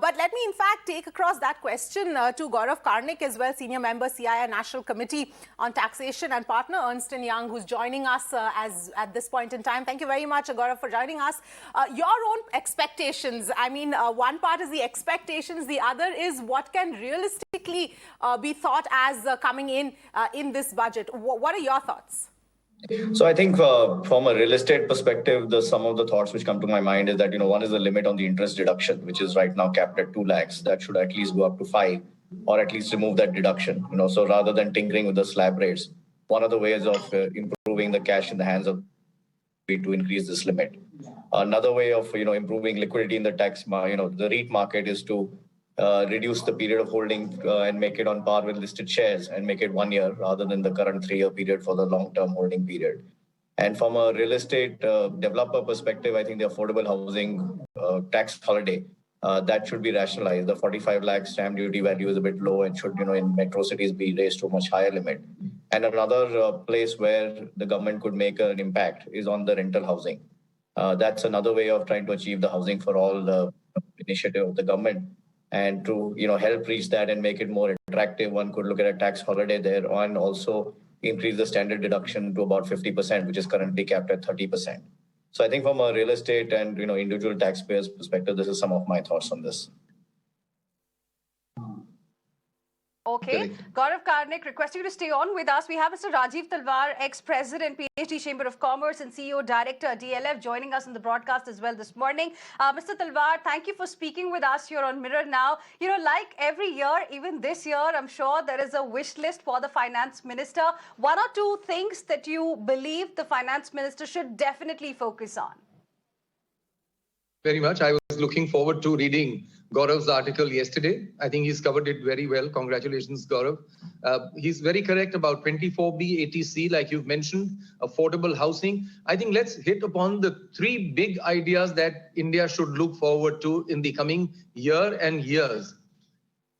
But let me, in fact, take across that question to Gaurav Karnik as well, Senior Member, CII National Committee on Taxation and partner Ernst & Young, who's joining us at this point in time. Thank you very much, Gaurav, for joining us. Your own expectations. I mean, one part is the expectations. The other is what can realistically be thought as coming in this budget. What are your thoughts? So I think from a real estate perspective, some of the thoughts which come to my mind is that, one is the limit on the interest deduction, which is right now capped at 2 lakhs. That should at least go up to 5, or at least remove that deduction. So rather than tinkering with the slab rates, one of the ways of improving the cash in the hands of to increase this limit. Another way of, improving liquidity in the the REIT market is to reduce the period of holding and make it on par with listed shares and make it 1 year rather than the current 3-year period for the long-term holding period. And from a real estate developer perspective, I think the affordable housing tax holiday, that should be rationalized. The 45 lakh stamp duty value is a bit low and should, in metro cities be raised to a much higher limit. And another place where the government could make an impact is on the rental housing. That's another way of trying to achieve the housing for all initiative of the government. And to help reach that and make it more attractive, one could look at a tax holiday there and also increase the standard deduction to about 50%, which is currently capped at 30%. So I think from a real estate and individual taxpayers' perspective, this is some of my thoughts on this. Okay. Gaurav Karnik, request you to stay on with us. We have Mr. Rajiv Talwar, ex-president, PhD Chamber of Commerce and CEO Director, DLF, joining us in the broadcast as well this morning. Mr. Talwar, thank you for speaking with us. You're on Mirror now. Like every year, even this year, I'm sure there is a wish list for the finance minister. 1 or 2 things that you believe the finance minister should definitely focus on. Very much. I was looking forward to reading Gaurav's article yesterday. I think he's covered it very well. Congratulations, Gaurav. He's very correct about 24B, ATC, like you've mentioned, affordable housing. I think let's hit upon the 3 big ideas that India should look forward to in the coming year and years.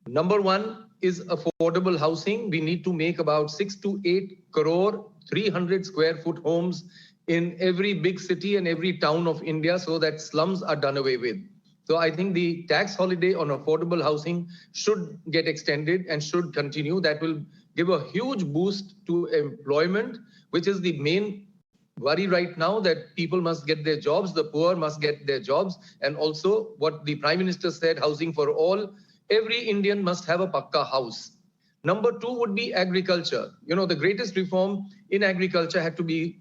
Number 1 is affordable housing. We need to make about 6 to 8 crore 300 square foot homes in every big city and every town of India so that slums are done away with. So I think the tax holiday on affordable housing should get extended and should continue. That will give a huge boost to employment, which is the main worry right now, that people must get their jobs, the poor must get their jobs. And also what the Prime Minister said, housing for all, every Indian must have a pakka house. Number 2 would be agriculture. The greatest reform in agriculture had to be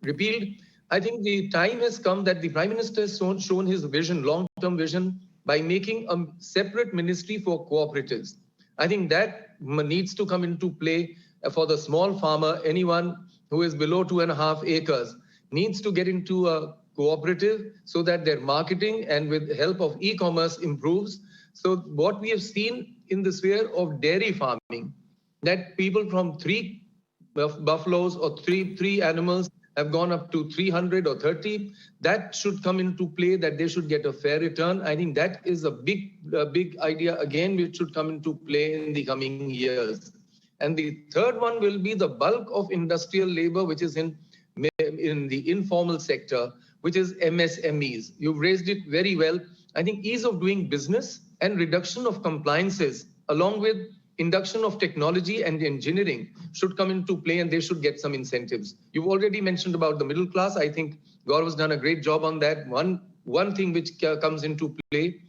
repealed. I think the time has come that the Prime Minister has shown his vision, long-term vision, by making a separate ministry for cooperatives. I think that needs to come into play for the small farmer. Anyone who is below 2.5 acres needs to get into a cooperative so that their marketing and with the help of e-commerce improves. So what we have seen in the sphere of dairy farming, that people from 3 buffaloes or three animals have gone up to 300 or 30. That should come into play, that they should get a fair return. I think that is a big idea, again, which should come into play in the coming years. And the third one will be the bulk of industrial labor, which is in the informal sector, which is MSMEs. You've raised it very well. I think ease of doing business and reduction of compliances, along with induction of technology and engineering, should come into play, and they should get some incentives. You've already mentioned about the middle class. I think Gaurav has done a great job on that. One thing which comes into play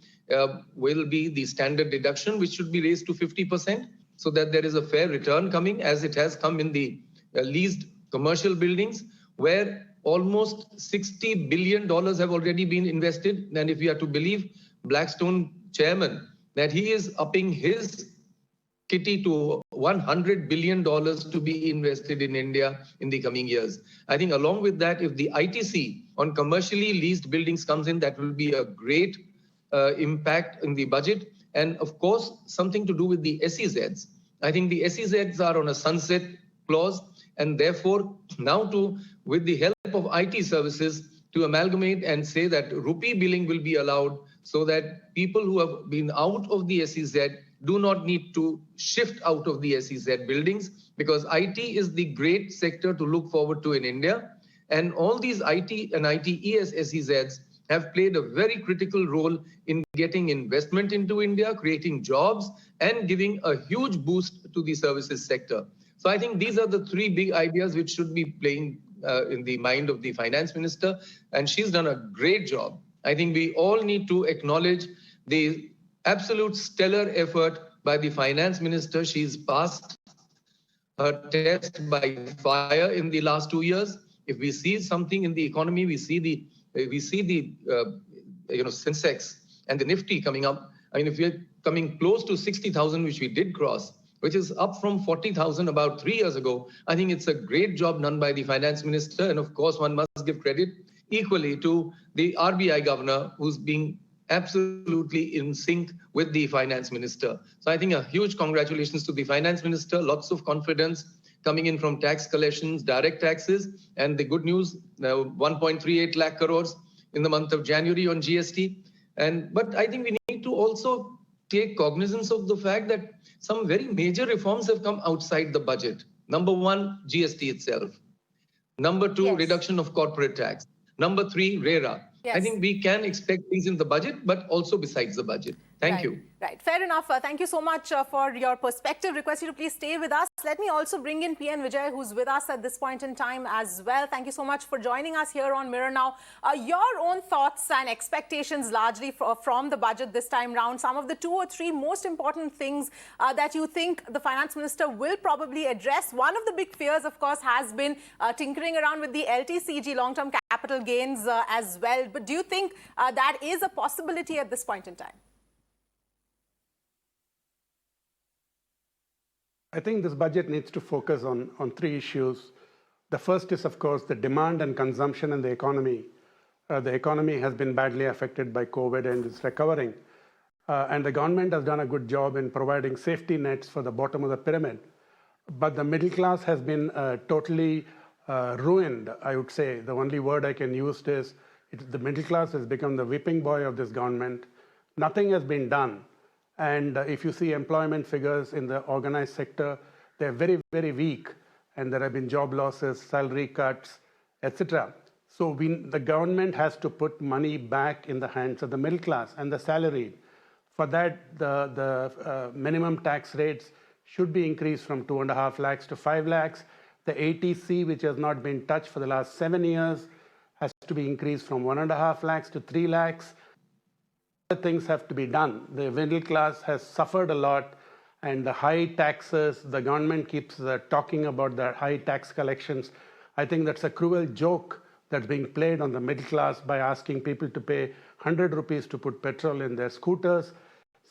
will be the standard deduction, which should be raised to 50%, so that there is a fair return coming, as it has come in the leased commercial buildings, where almost $60 billion have already been invested. And if we are to believe Blackstone chairman, that he is upping his kitty to $100 billion to be invested in India in the coming years. I think along with that, if the ITC on commercially leased buildings comes in, that will be a great impact in the budget. And of course, something to do with the SEZs. I think the SEZs are on a sunset clause, and therefore now with the help of IT services, to amalgamate and say that rupee billing will be allowed, so that people who have been out of the SEZ do not need to shift out of the SEZ buildings, because IT is the great sector to look forward to in India. And all these IT and ITES SEZs have played a very critical role in getting investment into India, creating jobs, and giving a huge boost to the services sector. So I think these are the three big ideas which should be playing in the mind of the finance minister, and she's done a great job. I think we all need to acknowledge the absolute stellar effort by the finance minister. She's passed her test by fire in the last 2 years. If we see something in the economy, we see the Sensex and the Nifty coming up. I mean, if we're coming close to 60,000, which we did cross, which is up from 40,000 about 3 years ago, I think it's a great job done by the finance minister. And of course, one must give credit equally to the RBI governor, who's being absolutely in sync with the finance minister. So I think a huge congratulations to the finance minister, lots of confidence coming in from tax collections, direct taxes, and the good news, 1.38 lakh crores in the month of January on GST. But I think we need to also take cognizance of the fact that some very major reforms have come outside the budget. Number one, GST itself. Number two, Yes. reduction of corporate tax. Number three, RERA. Yes. I think we can expect things in the budget, but also besides the budget. Thank you. Right. Fair enough. Thank you so much for your perspective. Request you to please stay with us. Let me also bring in PN Vijay, who's with us at this point in time as well. Thank you so much for joining us here on Mirror Now. Your own thoughts and expectations largely from the budget this time round. Some of the 2 or 3 most important things that you think the finance minister will probably address. One of the big fears, of course, has been tinkering around with the LTCG, long-term capital gains as well. But do you think that is a possibility at this point in time? I think this budget needs to focus on 3 issues. The first is, of course, the demand and consumption in the economy. The economy has been badly affected by COVID and is recovering. And the government has done a good job in providing safety nets for the bottom of the pyramid. But the middle class has been totally ruined, I would say. The only word I can use is the middle class has become the whipping boy of this government. Nothing has been done. And if you see employment figures in the organized sector, they're very, very weak. And there have been job losses, salary cuts, etc. So the government has to put money back in the hands of the middle class and the salaried. For that, the minimum tax rates should be increased from 2.5 lakhs to 5 lakhs. The ATC, which has not been touched for the last 7 years, has to be increased from 1.5 lakhs to 3 lakhs. Things have to be done. The middle class has suffered a lot, and the high taxes, the government keeps talking about the high tax collections. I think that's a cruel joke that's being played on the middle class by asking people to pay 100 rupees to put petrol in their scooters.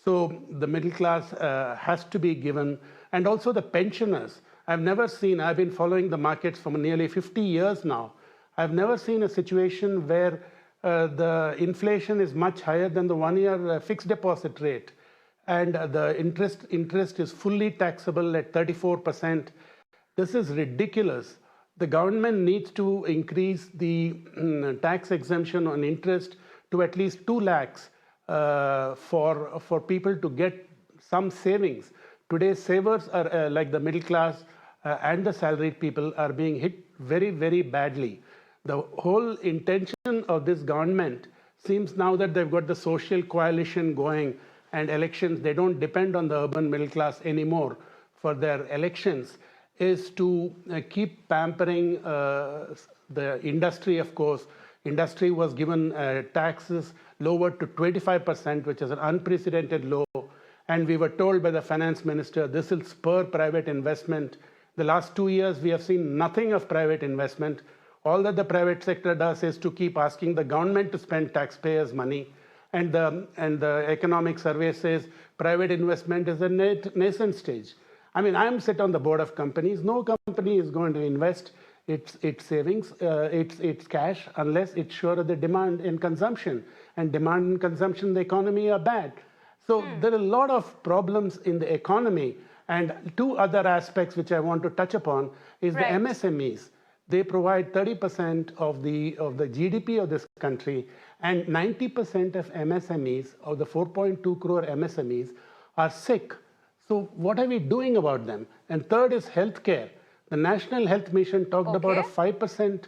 So the middle class has to be given, and also the pensioners. I've been following the markets for nearly 50 years now. I've never seen a situation where the inflation is much higher than the 1-year fixed deposit rate. And the interest is fully taxable at 34%. This is ridiculous. The government needs to increase the tax exemption on interest to at least 2 lakhs for people to get some savings. Today, savers are like the middle class and the salaried people are being hit very, very badly. The whole intention of this government seems now that they've got the social coalition going and elections, they don't depend on the urban middle class anymore for their elections, is to keep pampering the industry, of course. Industry was given taxes lowered to 25%, which is an unprecedented low. And we were told by the finance minister, this will spur private investment. The last 2 years, we have seen nothing of private investment. All that the private sector does is to keep asking the government to spend taxpayers' money. And the economic survey says private investment is a nascent stage. I mean, I'm sit on the board of companies. No company is going to invest its savings, its cash, unless it's sure of the demand and consumption. And demand and consumption in the economy are bad. So there are a lot of problems in the economy. And 2 other aspects which I want to touch upon is the MSMEs. They provide 30% of the GDP of this country, and 90% of MSMEs, of the 4.2 crore MSMEs, are sick. So what are we doing about them? And third is healthcare. The National Health Mission talked about a 5%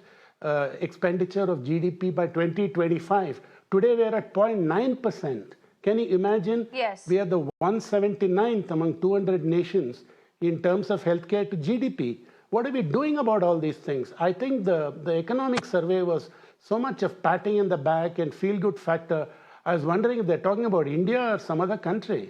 expenditure of GDP by 2025 Today we are at 0.9%. Can you imagine? Yes. We are the 179th among 200 nations in terms of healthcare to GDP. What are we doing about all these things? I think the economic survey was so much of patting in the back and feel-good factor. I was wondering if they're talking about India or some other country.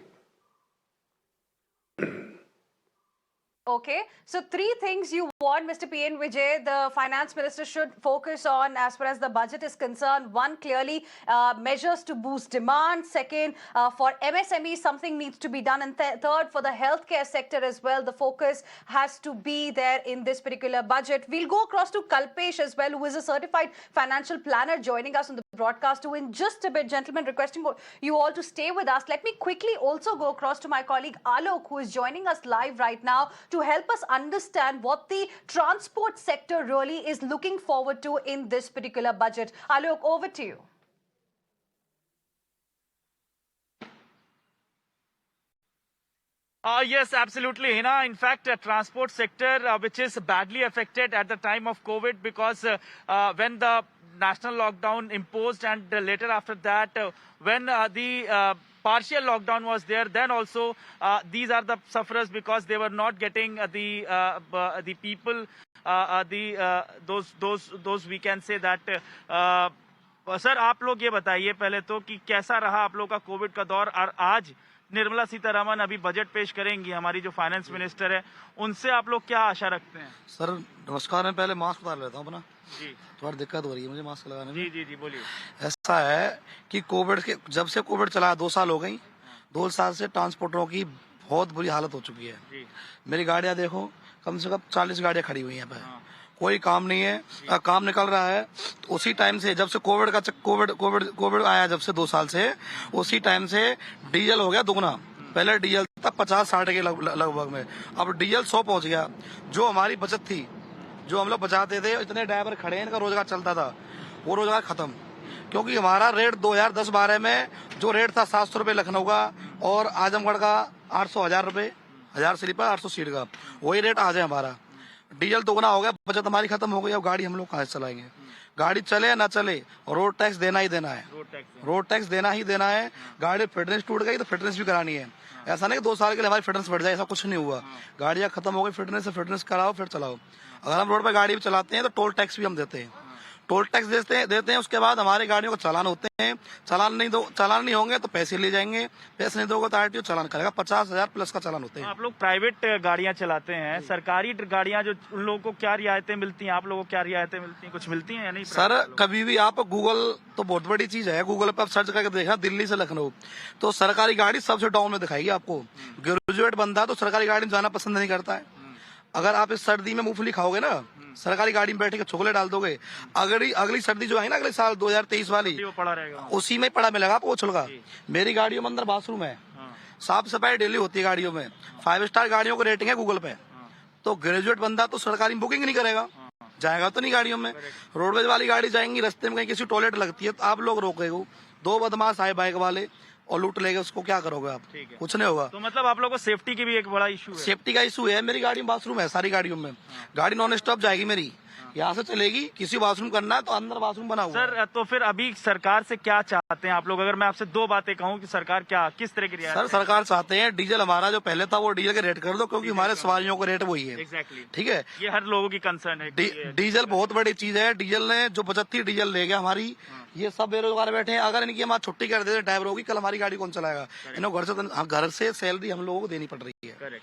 Okay, so 3 things you want Mr. P.N. Vijay, the finance minister, should focus on as far as the budget is concerned. 1, clearly measures to boost demand. 2nd, for MSME, something needs to be done. And 3rd, for the healthcare sector as well, the focus has to be there in this particular budget. We'll go across to Kalpesh as well, who is a certified financial planner, joining us on the broadcast. Who in just a bit, gentlemen, requesting you all to stay with us. Let me quickly also go across to my colleague Alok, who is joining us live right now, to help us understand what the transport sector really is looking forward to in this particular budget. Alok, over to you. Yes, absolutely, Hina. In fact, transport sector, which is badly affected at the time of COVID, because when the national lockdown imposed and later after that, when the partial lockdown was there, then also these are the sufferers, because they were not getting the people, those we can say that. Sir, आप लोग ये बताइए पहले तो कि कैसा रहा आप लोग का कोविड का दौर, और आज निर्मला सीतारमन अभी बजट पेश करेंगी, हमारी जो फाइनेंस मिनिस्टर है, उनसे आप लोग क्या आशा रखते हैं? सर नमस्कार, मैं पहले मास्क उतार लेता हूँ अपना। जी, थोड़ी दिक्कत हो रही है मुझे मास्क लगाने में। जी जी जी, बोलिए। ऐसा है कि कोविड के जब से कोविड चला 2 साल हो गई, 2 साल से ट्रांसपोर्टरों की बहुत बुरी हालत हो चुकी है। जी। मेरी गाड़ियां देखो, कम से कम 40 गाड़ियां खड़ी हुई हैं, कोई काम नहीं है। काम निकल रहा है उसी टाइम से, जब से कोविड आया, जब से 2 साल से, उसी टाइम से डीजल हो गया दुगना। पहले डीजल था 50-60 के लगभग में, अब डीजल 100 पहुंच गया। जो हमारी बचत थी, जो हम लोग बचाते थे, इतने ड्राइवर खड़े हैं, इनका रोजगार चलता था, वो रोजगार खत्म। क्योंकि हमारा रेट 2010-12 में जो रेट था 700 रुपये लखनऊ का, और आजमगढ़ का 800-1000 रुपये, 1000 स्लीपर 800 सीट का, वही रेट आज है हमारा। डीजल दोगुना हो गया, बचत हमारी खत्म हो गई। अब गाड़ी हम लोग कहाँ से चलाएंगे? गाड़ी चले ना चले, रोड टैक्स देना ही देना है, रोड टैक्स देना ही देना है। गाड़ी फिटनेस टूट गई तो फिटनेस भी करानी है। ऐसा नहीं कि 2 साल के लिए हमारी फिटनेस बढ़ जाए, ऐसा कुछ नहीं हुआ। गाड़ियां खत्म हो गई, फिटनेस कराओ फिर चलाओ। अगर हम रोड पर गाड़ी भी चलाते हैं तो टोल टैक्स भी हम देते हैं, टोल टैक्स देते हैं। उसके बाद हमारी गाड़ियों को चालान होते हैं, चालान नहीं होंगे तो पैसे ले जाएंगे, पैसे नहीं दोगे तो आरटीओ चालान करेगा। 50,000 प्लस का चालान होते हैं। आप लोग प्राइवेट गाड़ियां चलाते हैं, सरकारी गाड़ियां जो उन लोगों को क्या रियायतें मिलती हैं, आप लोगों को क्या रियायतें मिलती हैं, कुछ मिलती हैं या नहीं? सर कभी भी आप गूगल, तो बहुत बड़ी चीज है, गूगल पे आप सर्च करके देखा दिल्ली से लखनऊ, तो सरकारी गाड़ी सबसे डाउन में दिखाएगी आपको। ग्रेजुएट बंदा तो सरकारी गाड़ी में जाना पसंद नहीं करता है। अगर आप इस सर्दी में मूंगफली खाओगे ना, सरकारी गाड़ी में बैठ के छोले डाल दोगे, अगली सर्दी जो है ना, अगले साल 2023 वाली, वो पड़ा रहेगा, उसी में पड़ा मिलेगा आपको छुलका। मेरी गाड़ियों में अंदर बाथरूम है, साफ सफाई डेली होती है गाड़ियों में, 5 स्टार गाड़ियों को रेटिंग है गूगल पे। तो ग्रेजुएट बंदा तो सरकारी बुकिंग नहीं करेगा, जाएगा तो नहीं गाड़ियों में। रोडवेज वाली गाड़ी जाएंगी, रास्ते में कहीं किसी टॉयलेट लगती है तो आप लोग रोकेगा, 2 बदमाश आए बाइक वाले और लूट लेंगे, उसको क्या करोगे आप? कुछ नहीं होगा। तो मतलब आप लोगों को सेफ्टी की भी एक बड़ा इशू है? सेफ्टी का इशू है। मेरी गाड़ी में बाथरूम है, सारी गाड़ियों में। गाड़ी नॉन स्टॉप जाएगी मेरी, यहाँ से चलेगी, किसी बाथरूम करना है तो अंदर बाथरूम बना हुआ। सर तो फिर अभी सरकार से क्या चाहते हैं आप लोग? अगर मैं आपसे 2 बातें कहूँ कि सरकार किस तरह की रियायत? सर सरकार चाहते हैं डीजल हमारा जो पहले था वो डीजल के रेट कर दो, क्योंकि हमारे सवारियों का रेट वही है। एग्जैक्टली, ठीक है, ये हर लोगों की कंसर्न है। डीजल बहुत बड़ी चीज है। डीजल ने जो बचत थी, डीजल ले गया हमारी। ये सब बेरोजगार बैठे हैं। अगर इनकी हम छुट्टी कर देते ड्राइवरों की, कल हमारी गाड़ी कौन चलाएगा? इन्होंने घर से सैलरी हम लोगों को देनी पड़ रही है।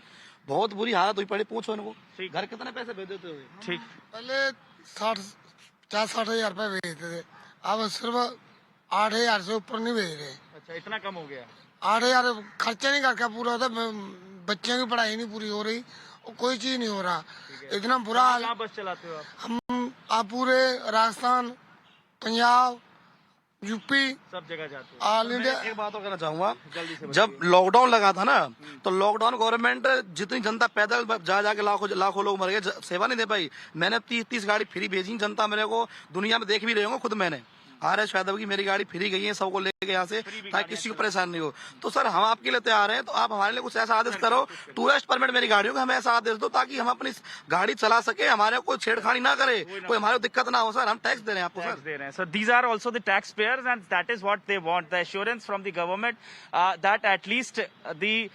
बहुत बुरी हालत हुई पड़ी, पूछो इनको घर कितने पैसे भेज देते हुए। ठीक, पहले 60 हजार रुपए भेजते थे, अब सिर्फ 8,000 से ऊपर नहीं भेज रहे। अच्छा, इतना कम हो गया? 8,000 खर्चा नहीं करके पूरा होता, बच्चों की पढ़ाई नहीं पूरी हो रही, कोई चीज नहीं हो रहा। इतना बुरा हाल। कहाँ बस चलाते हो आप? आप पूरे राजस्थान, पंजाब, यूपी, सब जगह जाते हो? All India. एक बात और कहना चाहूंगा, जब लॉकडाउन लगा था ना, तो लॉकडाउन गवर्नमेंट जितनी जनता पैदल जाके लाखों लोग मर गए, सेवा नहीं दे पाई। मैंने 30 गाड़ी फ्री भेजी, जनता मेरे को दुनिया में देख भी रहे होंगे, खुद मैंने RS यादव की मेरी गाड़ी फ्री गई है सबको। यहाँ से, ताकि किसी को परेशानी नहीं हो। तो सर हम आपके लिए तैयार हैं, तो आप हमारे लिए कुछ ऐसा आदेश करो, टूरिस्ट परमिट मेरी गाड़ियों का हमें ऐसा आदेश दो ताकि हम अपनी गाड़ी चला सके, हमारे कोई छेड़खानी ना करे, कोई हमारे दिक्कत ना हो। सर हम टैक्स दे रहे हैं आपको sir. So these are also the taxpayers, and that is what they want, the assurance from the government that at least the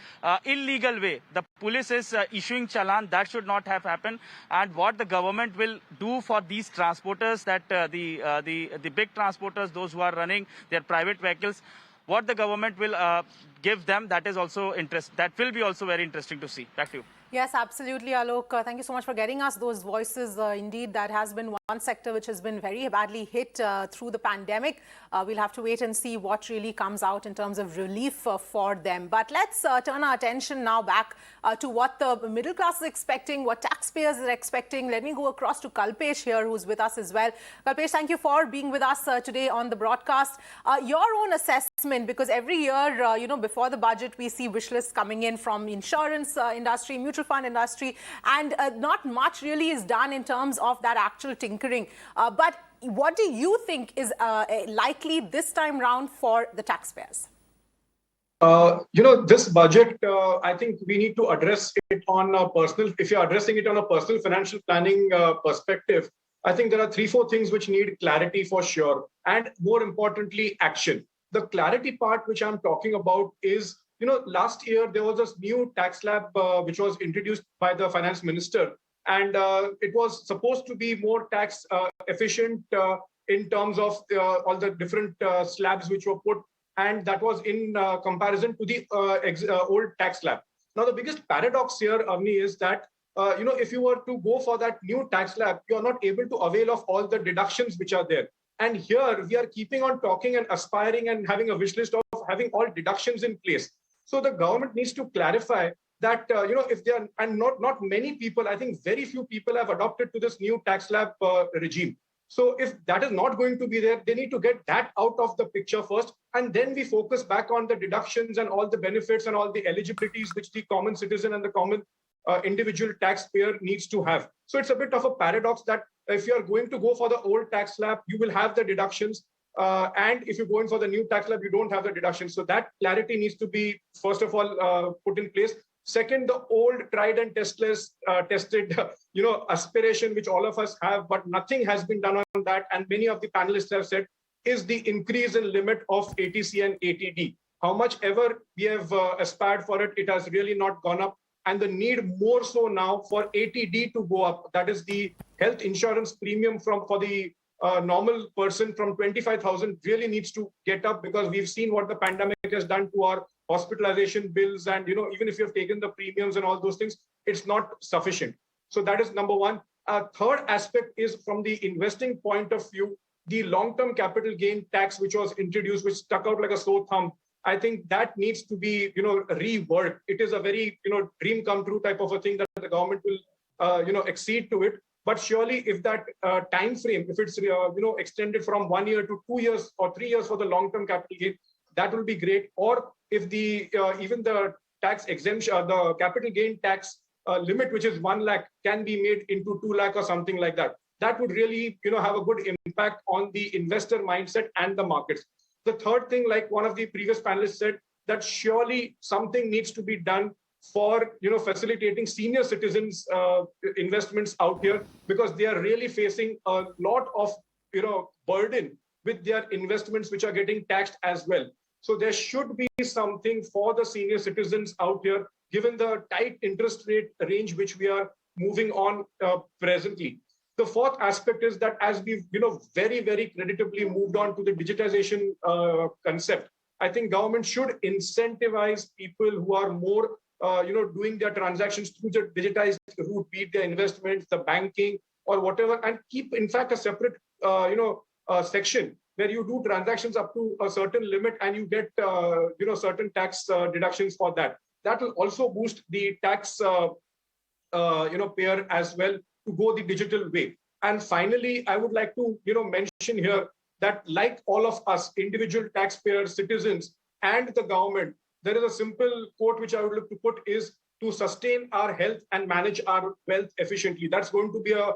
illegal way the police is issuing challan, that should not have happened. And what the government will do for these transporters, that the big transporters, those who are running their private vehicles, what the government will give them, that is also that will be also very interesting to see. Back to you. Yes, absolutely, Alok. Thank you so much for getting us those voices. Indeed, that has been one sector which has been very badly hit through the pandemic. We'll have to wait and see what really comes out in terms of relief for them. But let's turn our attention now back to what the middle class is expecting, what taxpayers are expecting. Let me go across to Kalpesh here, who's with us as well. Kalpesh, thank you for being with us today on the broadcast. Your own assessment, because every year, before the budget, we see wish lists coming in from insurance industry, mutual fund industry, and not much really is done in terms of that actual tinkering. But what do you think is likely this time round for the taxpayers? This budget, I think we need to address it on a personal, if you're addressing it on a personal financial planning perspective, I think there are 3-4 things which need clarity for sure. And more importantly, action. The clarity part which I'm talking about is, last year there was this new tax slab which was introduced by the finance minister, and it was supposed to be more tax efficient in terms of all the different slabs which were put, and that was in comparison to the old tax slab. Now, the biggest paradox here, Avni, is that if you were to go for that new tax slab, you are not able to avail of all the deductions which are there. And here we are keeping on talking and aspiring and having a wish list of having all deductions in place. So the government needs to clarify that, if they are, and not many people, I think very few people have adopted to this new tax slab regime. So if that is not going to be there, they need to get that out of the picture first. And then we focus back on the deductions and all the benefits and all the eligibilities which the common citizen and the common individual taxpayer needs to have. So it's a bit of a paradox that if you're going to go for the old tax slab, you will have the deductions. And if you're going for the new tax slab, you don't have the deductions. So that clarity needs to be, first of all, put in place. Second, the old tried and tested, aspiration, which all of us have, but nothing has been done on that. And many of the panelists have said, is the increase in limit of ATC and ATD. How much ever we have aspired for it, it has really not gone up. And the need more so now for ATD to go up. That is the health insurance premium for the normal person from 25,000 really needs to get up, because we've seen what the pandemic has done to our hospitalization bills, and even if you've taken the premiums and all those things, it's not sufficient. So that is number one. Third aspect is from the investing point of view, the long-term capital gain tax which was introduced, which stuck out like a sore thumb. I think that needs to be reworked. It is a very dream come true type of a thing that the government will accede to it. But surely, if that time frame, if it's extended from 1 year to 2 years or 3 years for the long-term capital gain, that will be great. Or if the even the tax exemption, the capital gain tax limit, which is 1 lakh, can be made into 2 lakh or something like that, that would really have a good impact on the investor mindset and the markets. The third thing, like one of the previous panelists said, that surely something needs to be done for facilitating senior citizens investments out here, because they are really facing a lot of burden with their investments which are getting taxed as well. So there should be something for the senior citizens out here, given the tight interest rate range which we are moving on presently. The fourth aspect is that as we've very, very creditably moved on to the digitization concept, I think government should incentivize people who are more doing their transactions through the digitized route, be it their investments, the banking, or whatever, and keep, in fact, a separate, section where you do transactions up to a certain limit and you get, certain tax deductions for that. That will also boost the tax, payer as well to go the digital way. And finally, I would like to, mention here that, like all of us, individual taxpayers, citizens, and the government, there is a simple quote which I would look to put is to sustain our health and manage our wealth efficiently. That's going to be a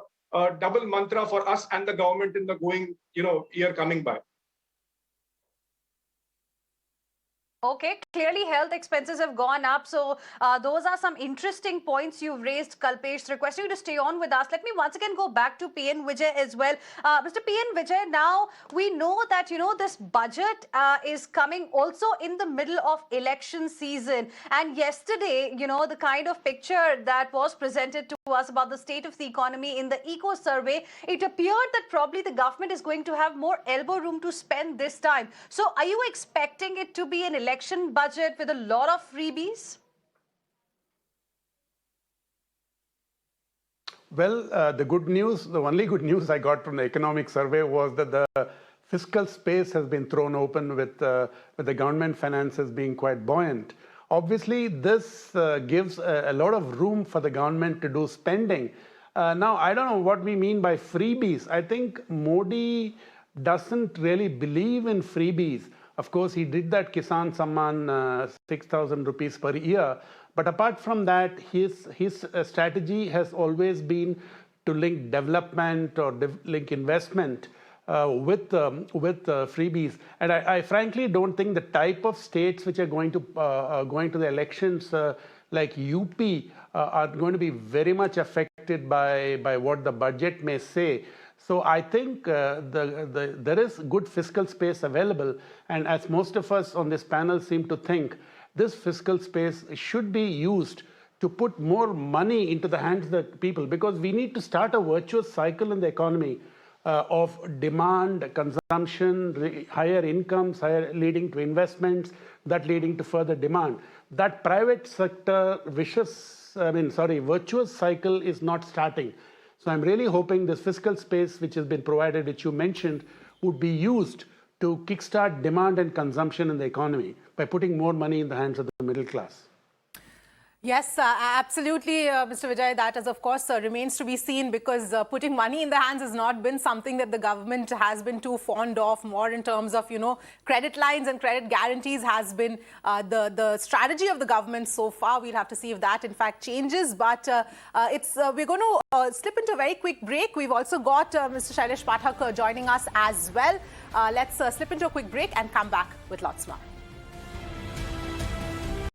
double mantra for us and the government in the going, year coming by. Okay, clearly health expenses have gone up. So those are some interesting points you've raised, Kalpesh. Requesting you to stay on with us. Let me once again go back to PN Vijay as well. Mr. PN Vijay, now we know that, this budget is coming also in the middle of election season. And yesterday, the kind of picture that was presented to us about the state of the economy in the Eco Survey, it appeared that probably the government is going to have more elbow room to spend this time. So are you expecting it to be an election budget with a lot of freebies? Well, the only good news I got from the economic survey was that the fiscal space has been thrown open with the government finances being quite buoyant. Obviously, this gives a lot of room for the government to do spending. Now, I don't know what we mean by freebies. I think Modi doesn't really believe in freebies. Of course, he did that Kisan Samman 6,000 rupees per year. But apart from that, his strategy has always been to link development or link investment with freebies. And I frankly don't think the type of states which are going to the elections like UP are going to be very much affected by what the budget may say. So I think there is good fiscal space available. And as most of us on this panel seem to think, this fiscal space should be used to put more money into the hands of the people, because we need to start a virtuous cycle in the economy of demand, consumption, higher incomes, leading to investments, that leading to further demand. That private sector virtuous cycle is not starting. So I'm really hoping this fiscal space which has been provided, which you mentioned, would be used to kickstart demand and consumption in the economy by putting more money in the hands of the middle class. Yes, absolutely, Mr. Vijay. That is, of course, remains to be seen, because putting money in the hands has not been something that the government has been too fond of. More in terms of, credit lines and credit guarantees has been the strategy of the government so far. We'll have to see if that, in fact, changes. But we're going to slip into a very quick break. We've also got Mr. Shailesh Pathak joining us as well. Let's slip into a quick break and come back with lots more.